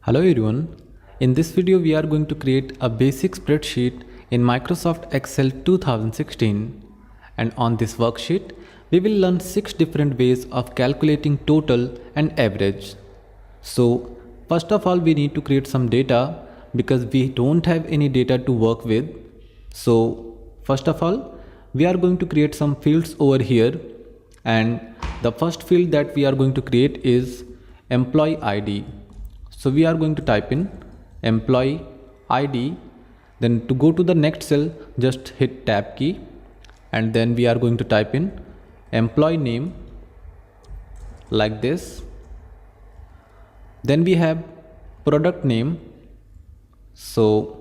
Hello everyone. In this video we are going to create a basic spreadsheet in Microsoft Excel 2016, and on this worksheet we will learn 6 different ways of calculating total and average. So first of all we need to create some data because we don't have any data to work with. So first of all we are going to create some fields over here, and the first field that we are going to create is employee ID. So we are going to type in employee ID, then to go to the next cell just hit tab key, and then we are going to type in employee name like this. Then we have product name, so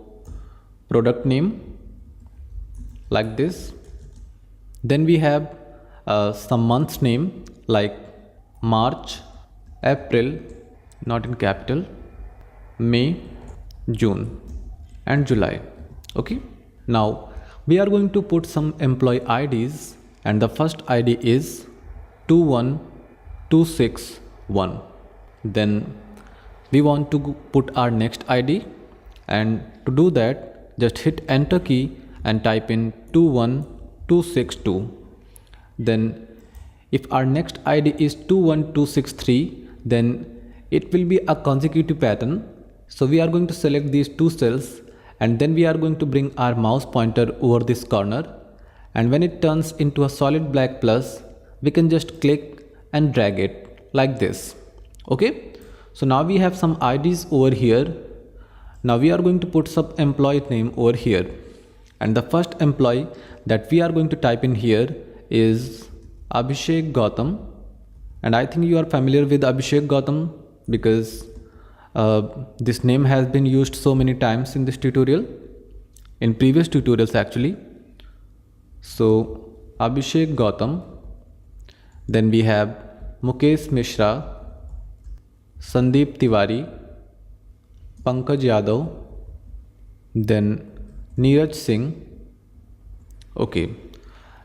product name like this. Then we have some months name like March, April, not in capital, May, June and July. Okay, now we are going to put some employee IDs, and the first ID is 21261. Then we want to put our next ID, and to do that just hit enter key and type in 21262. Then if our next ID is 21263, then it will be a consecutive pattern. So we are going to select these two cells, and then we are going to bring our mouse pointer over this corner, and when it turns into a solid black plus, we can just click and drag it like this. Okay, so now we have some IDs over here. Now we are going to put some employee name over here, and the first employee that we are going to type in here is Abhishek Gautam, and I think you are familiar with Abhishek Gautam because this name has been used so many times in this tutorial, in previous tutorials actually. So Abhishek Gautam, then we have Mukesh Mishra, Sandeep Tiwari, Pankaj Yadav, then Neeraj Singh. Okay,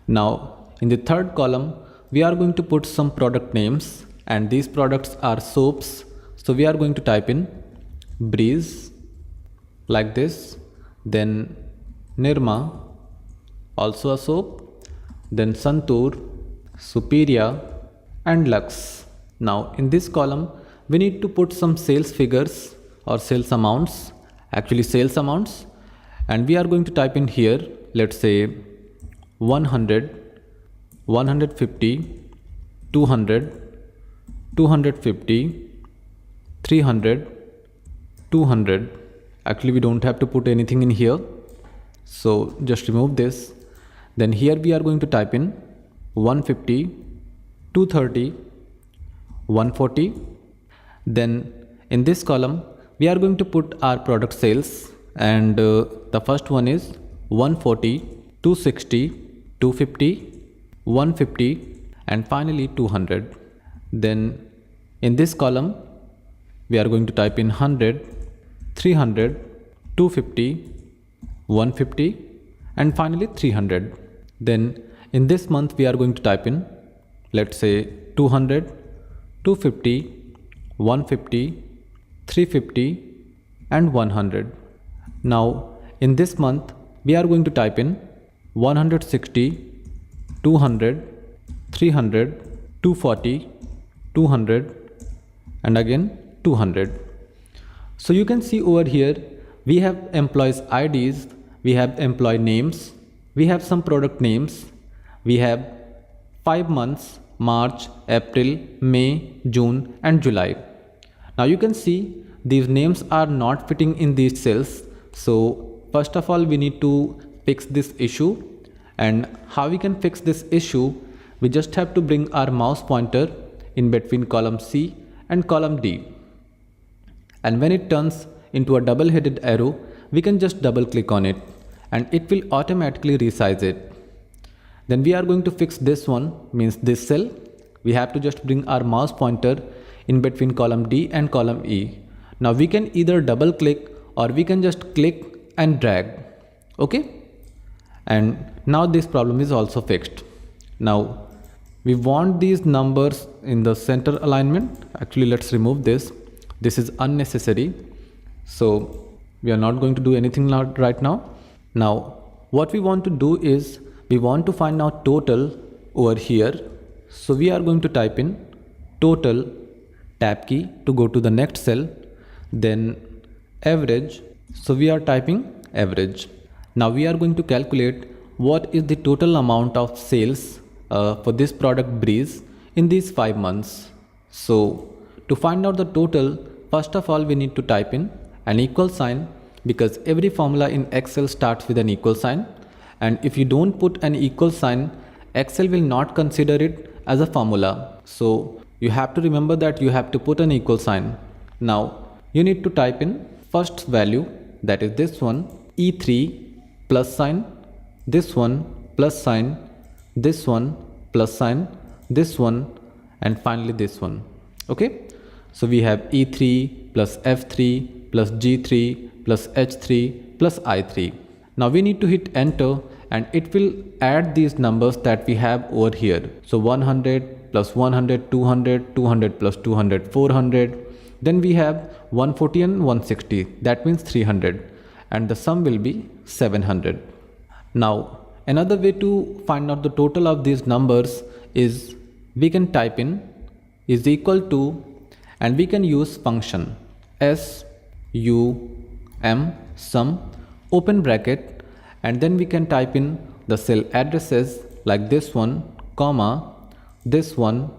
now in the third column we are going to put some product names, and these products are soaps. So we are going to type in Breeze like this, then Nirma, also a soap, then Santoor, Superior and Lux. Now in this column we need to put some sales figures or sales amounts, actually sales amounts, and we are going to type in here, let's say 100, 150, 200, 250, 300, 200. Actually we don't have to put anything in here, so just remove this. Then here we are going to type in 150, 230, 140. Then in this column we are going to put our product sales, and the first one is 140, 260, 250, 150 and finally 200. Then in this column we are going to type in 100, 300, 250, 150 and finally 300. Then in this month we are going to type in, let's say 200, 250, 150, 350 and 100. Now in this month we are going to type in 160, 200, 300, 240, 200 and again 200. So you can see over here we have employees IDs, we have employee names, we have some product names, we have 5 months March, April, May, June and July. Now you can see these names are not fitting in these cells. So first of all we need to fix this issue, and how we can fix this issue, we just have to bring our mouse pointer in between column C and column D, and when it turns into a double-headed arrow we can just double click on it and it will automatically resize it. Then we are going to fix this one, means this cell we have to just bring our mouse pointer in between column D and column E. Now we can either double click or we can just click and drag. Okay, and now this problem is also fixed. Now we want these numbers in the center alignment. Actually let's remove this. This is unnecessary. So we are not going to do anything right now. Now what we want to do is we want to find out total over here. So we are going to type in total, tab key to go to the next cell, then average. So we are typing average. Now we are going to calculate what is the total amount of sales for this product Breeze in these 5 months. So to find out the total, first of all we need to type in an equal sign, because every formula in Excel starts with an equal sign, and if you don't put an equal sign, Excel will not consider it as a formula. So you have to remember that you have to put an equal sign. Now you need to type in first value, that is this one, E3 plus sign, this one plus sign, this one plus sign, this one, and finally this one. Okay, so we have E3 plus F3 plus G3 plus H3 plus I3. Now we need to hit enter and it will add these numbers that we have over here. So 100 plus 100, 200, 200 plus 200, 400. Then we have 140 and 160, that means 300, and the sum will be 700. Now another way to find out the total of these numbers is we can type in is equal to, and we can use function sum, open bracket, and then we can type in the cell addresses like this one, comma, this one,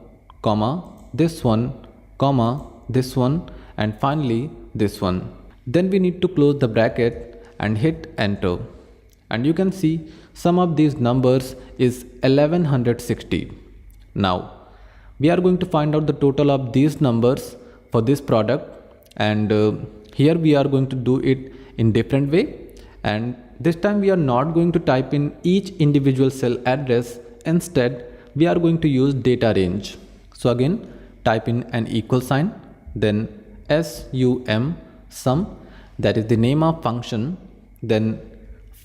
comma, this one, comma, this one, and finally this one. Then we need to close the bracket and hit enter, and you can see sum of these numbers is 1160. Now we are going to find out the total of these numbers for this product, and here we are going to do it in different way, and this time we are not going to type in each individual cell address. Instead we are going to use DataRange. So again type in an equal sign, then sum, that is the name of function, then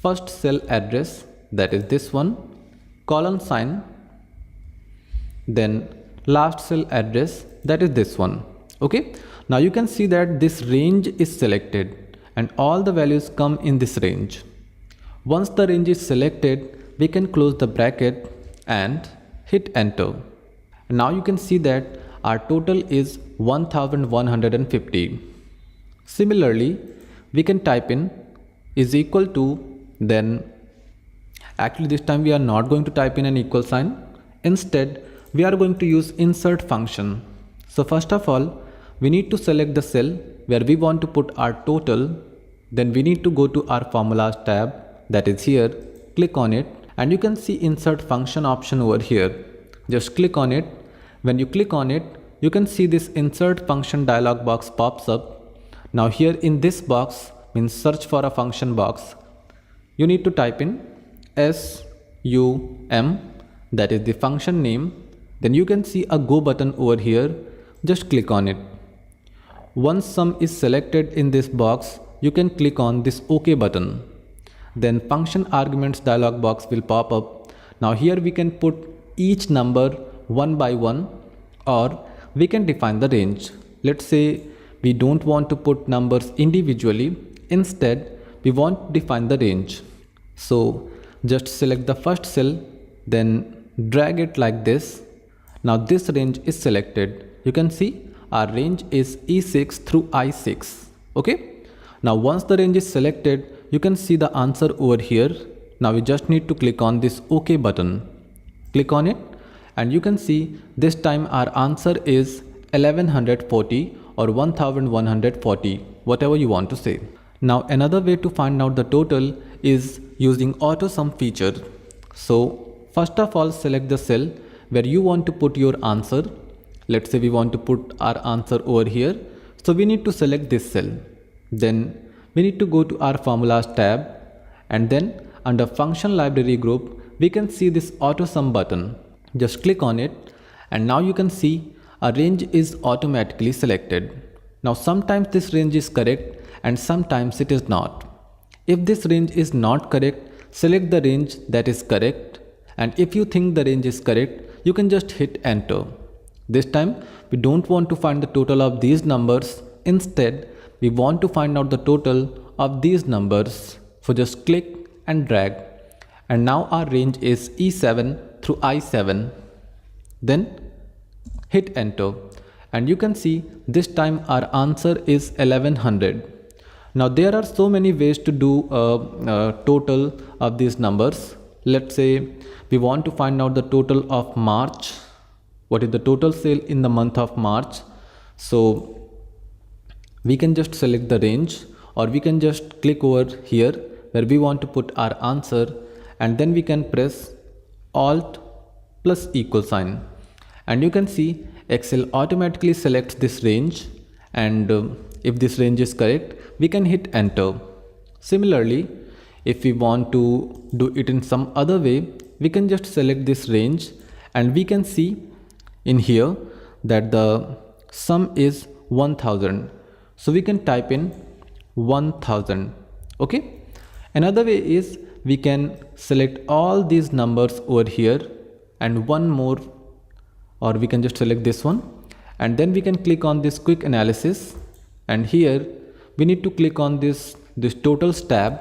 first cell address, that is this one, colon sign, then last cell address, that is this one. Okay, now you can see that this range is selected and all the values come in this range. Once the range is selected, we can close the bracket and hit enter. Now you can see that our total is 1150. Similarly, we can type in is equal to, then actually this time we are not going to type in an equal sign. Instead we are going to use insert function. So first of all we need to select the cell where we want to put our total. Then we need to go to our formulas tab, that is here, click on it, and you can see insert function option over here. Just click on it. When you click on it, you can see this insert function dialog box pops up. Now here in this box, means search for a function box, you need to type in sum, that is the function name. Then you can see a go button over here. Just click on it. Once sum is selected in this box, you can click on this OK button. Then function arguments dialog box will pop up. Now here we can put each number one by one, or we can define the range. Let's say we don't want to put numbers individually. Instead we want to define the range. So just select the first cell, then drag it like this. Now this range is selected. You can see our range is E6 through I6. Okay, now once the range is selected, you can see the answer over here. Now we just need to click on this OK button. Click on it and you can see this time our answer is 1140 or 1140, whatever you want to say. Now another way to find out the total is using AutoSum feature. So first of all select the cell where you want to put your answer. Let's say we want to put our answer over here. So we need to select this cell. Then we need to go to our formulas tab, and then under function library group we can see this AutoSum button. Just click on it and now you can see a range is automatically selected. Now sometimes this range is correct and sometimes it is not. If this range is not correct, select the range that is correct, and if you think the range is correct, you can just hit enter. This time we don't want to find the total of these numbers, instead we want to find out the total of these numbers. So just click and drag, and now our range is E7 through I7. Then hit enter, and you can see this time our answer is 1100. Now there are so many ways to do a total of these numbers. Let's say we want to find out the total of March. What is the total sale in the month of March? So we can just select the range, or we can just click over here where we want to put our answer, and then we can press Alt plus equal sign, and you can see Excel automatically selects this range, and if this range is correct we can hit enter. Similarly, if we want to do it in some other way, we can just select this range, and we can see in here that the sum is 1000. So we can type in 1000. Okay. Another way is we can select all these numbers over here and one more, or we can just select this one, and then we can click on this quick analysis, and here we need to click on this totals tab.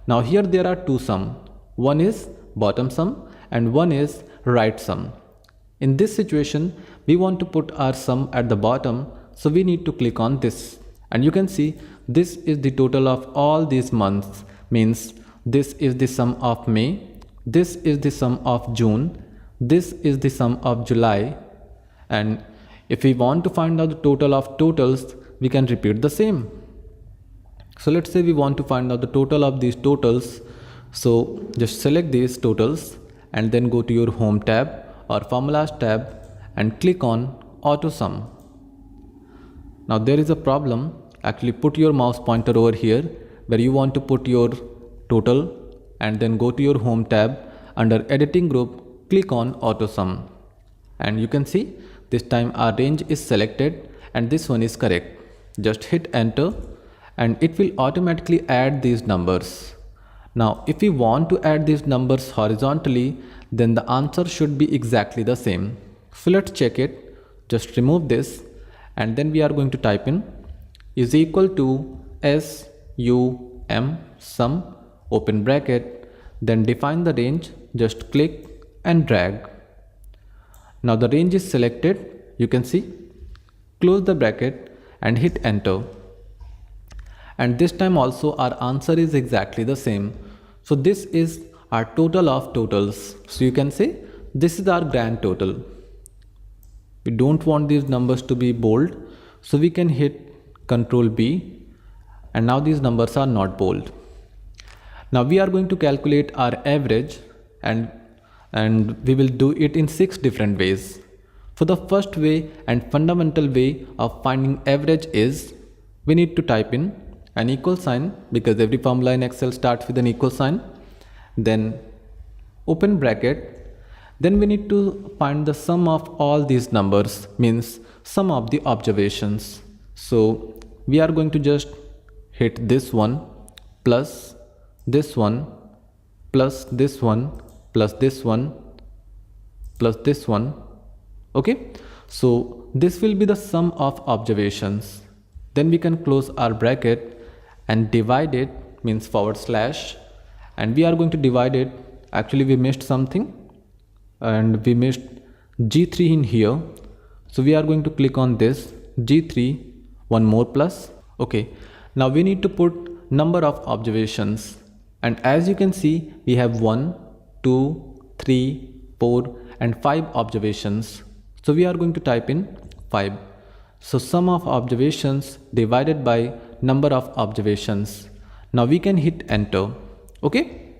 Now here there are two sum. One is bottom sum and one is right sum. In this situation we want to put our sum at the bottom, so we need to click on this, and you can see this is the total of all these months. Means this is the sum of May, this is the sum of June, this is the sum of July, and if we want to find out the total of totals, we can repeat the same. So let's say we want to find out the total of these totals, so just select these totals and then go to your home tab or formulas tab and click on AutoSum. Now there is a problem. Actually put your mouse pointer over here where you want to put your total, and then go to your home tab. Under editing group, click on AutoSum, and you can see this time our range is selected and this one is correct. Just hit enter and it will automatically add these numbers. Now if we want to add these numbers horizontally, then the answer should be exactly the same. So let's check it. Just remove this, and then we are going to type in is equal to SUM sum open bracket, then define the range. Just click and drag. Now the range is selected, you can see. Close the bracket and hit enter, and this time also our answer is exactly the same. So this is our total of totals. So you can say this is our grand total. We don't want these numbers to be bold, so we can hit Ctrl B, and now these numbers are not bold. Now we are going to calculate our average, and we will do it in 6 different ways. For the first way and fundamental way of finding average is we need to type in an equal sign, because every formula in Excel starts with an equal sign, then open bracket, then we need to find the sum of all these numbers, means sum of the observations. So we are going to just hit this one plus this one plus this one plus this one plus this one. Okay, so this will be the sum of observations. Then we can close our bracket and divide it, means forward slash, and we are going to divide it. Actually we missed something, and we missed G3 in here, so we are going to click on this G3, one more plus. Okay, now we need to put number of observations, and as you can see we have 1, 2, 3, 4 and 5 observations, so we are going to type in 5. So sum of observations divided by number of observations. Now we can hit enter. Okay,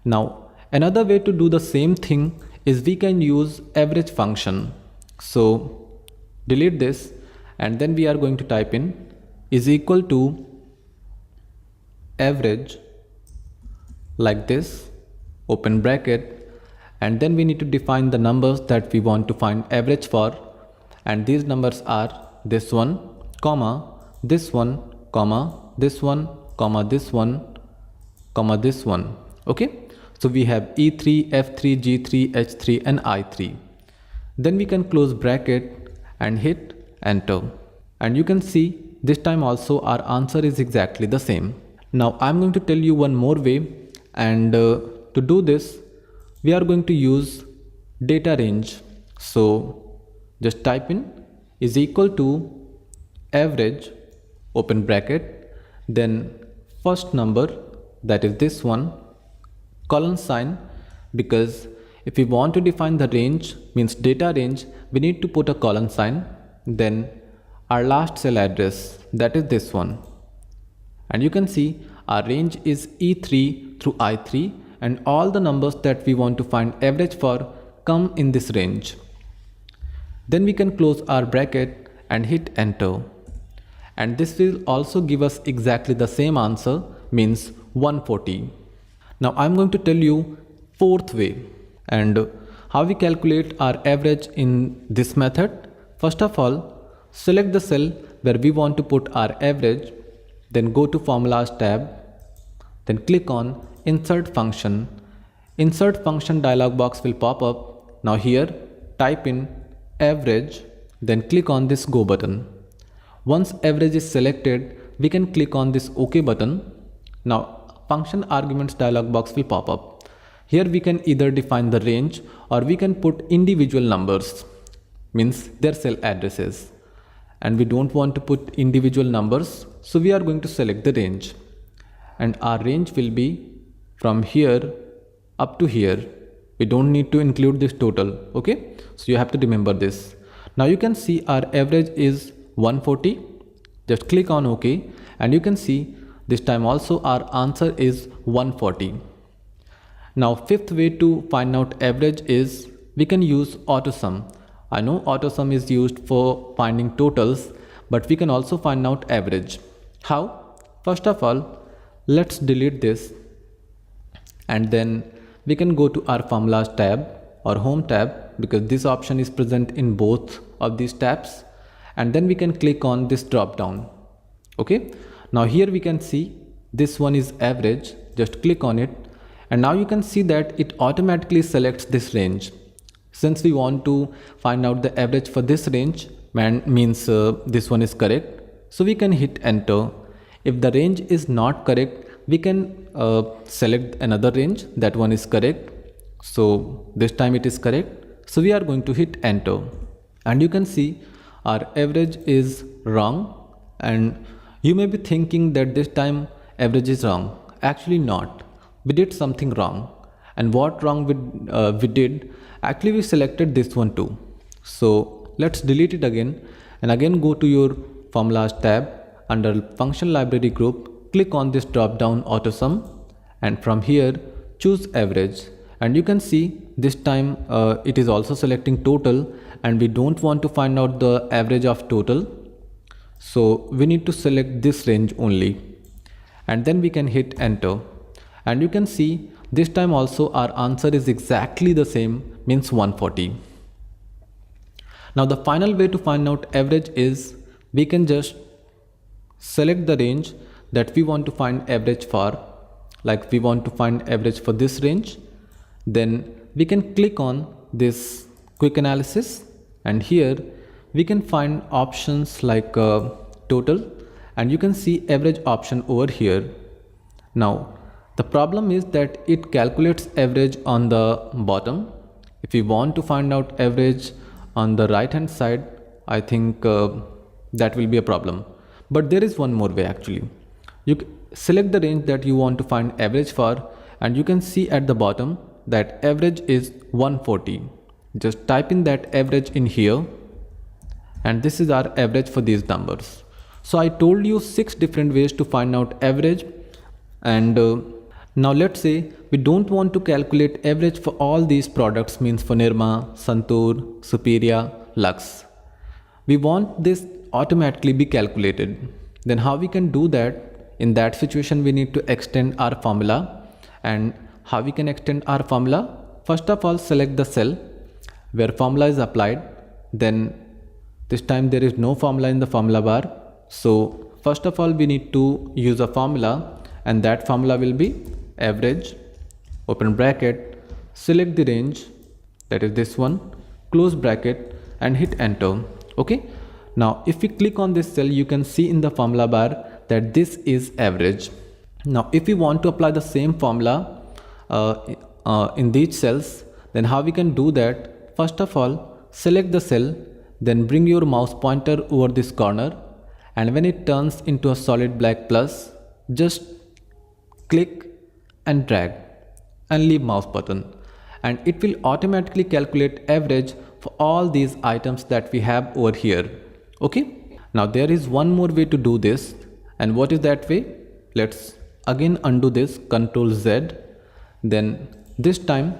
now another way to do the same thing is we can use average function. So delete this, and then we are going to type in is equal to average, like this, open bracket, and then we need to define the numbers that we want to find average for, and these numbers are this one, comma, this one, comma, this one, comma, this one, comma, this one. Okay, so we have E3, F3, G3, H3 and I3. Then we can close bracket and hit enter, and you can see this time also our answer is exactly the same. Now I'm going to tell you one more way, and to do this we are going to use DataRange. So just type in is equal to average open bracket, then first number, that is this one, colon sign, because if we want to define the range, means data range, we need to put a colon sign, then our last cell address, that is this one. And you can see our range is E3 through I3, and all the numbers that we want to find average for come in this range. Then we can close our bracket and hit enter. And this will also give us exactly the same answer, means 140. Now I'm going to tell you fourth way, and how we calculate our average in this method. First of all, select the cell where we want to put our average, then go to formulas tab, then click on insert function. Insert function dialog box will pop up. Now here type in average, then click on this go button. Once average is selected, we can click on this OK button. Now function arguments dialog box will pop up. Here we can either define the range or we can put individual numbers, means their cell addresses. And we don't want to put individual numbers, so we are going to select the range. And our range will be from here up to here. We don't need to include this total, okay? So you have to remember this. Now you can see our average is 140. Just click on OK, and you can see this time also our answer is 140. Now fifth way to find out average is we can use AutoSum. I know AutoSum is used for finding totals, but we can also find out average. How? First of all, let's delete this, and then we can go to our formulas tab or home tab, because this option is present in both of these tabs, and then we can click on this drop down. Okay, now here we can see this one is average. Just click on it, and now you can see that it automatically selects this range. Since we want to find out the average for this range, means this one is correct, so we can hit enter. If the range is not correct, we can select another range. That one is correct, so this time it is correct, so we are going to hit enter. And you can see our average is wrong, and you may be thinking that this time average is wrong. Actually not, we did something wrong. And what wrong we did, actually we selected this one too. So let's delete it again, and again go to your formulas tab. Under function library group, click on this drop down AutoSum, and from here choose average. And you can see this time it is also selecting total, and we don't want to find out the average of total, so we need to select this range only, and then we can hit enter. And you can see this time also our answer is exactly the same, means 140. Now the final way to find out average is we can just select the range that we want to find average for. Like we want to find average for this range, then we can click on this quick analysis, and here we can find options like total, and you can see average option over here. Now the problem is that it calculates average on the bottom. If we want to find out average on the right hand side, I think that will be a problem. But there is one more way actually. You select the range that you want to find average for, and you can see at the bottom that average is 140. Just type in that average in here, and this is our average for these numbers. So I told you 6 different ways to find out average, and now let's say we don't want to calculate average for all these products, means for Nirma, Santur, Superior, Lux. We want this automatically be calculated. Then how we can do that? In that situation we need to extend our formula. And how we can extend our formula? First of all, select the cell where formula is applied. Then this time there is no formula in the formula bar. So first of all we need to use a formula, and that formula will be average, open bracket, select the range, that is this one, close bracket, and hit enter. Okay. Now if we click on this cell, you can see in the formula bar that this is average. Now if we want to apply the same formula in these cells, then how we can do that? First of all, select the cell, then bring your mouse pointer over this corner, and when it turns into a solid black plus, just click and drag and leave mouse button, and it will automatically calculate average for all these items that we have over here. Okay, now there is one more way to do this, and what is that way? Let's again undo this, Ctrl Z. Then this time,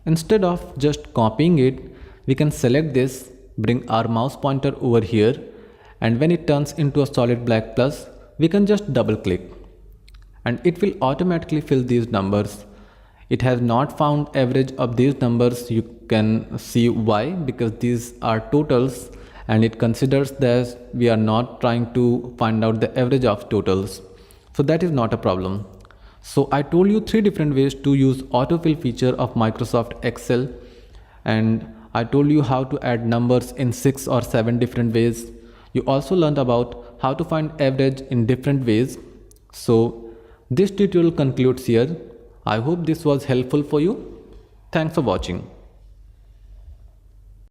instead of just copying it, we can select this, bring our mouse pointer over here, and when it turns into a solid black plus, we can just double click and it will automatically fill these numbers. It has not found average of these numbers. You can see why, because these are totals and it considers that we are not trying to find out the average of totals. So that is not a problem. So I told you 3 different ways to use autofill feature of Microsoft Excel, and I told you how to add numbers in 6 or 7 different ways. You also learned about how to find average in different ways. So this tutorial concludes here. I hope this was helpful for you. Thanks for watching.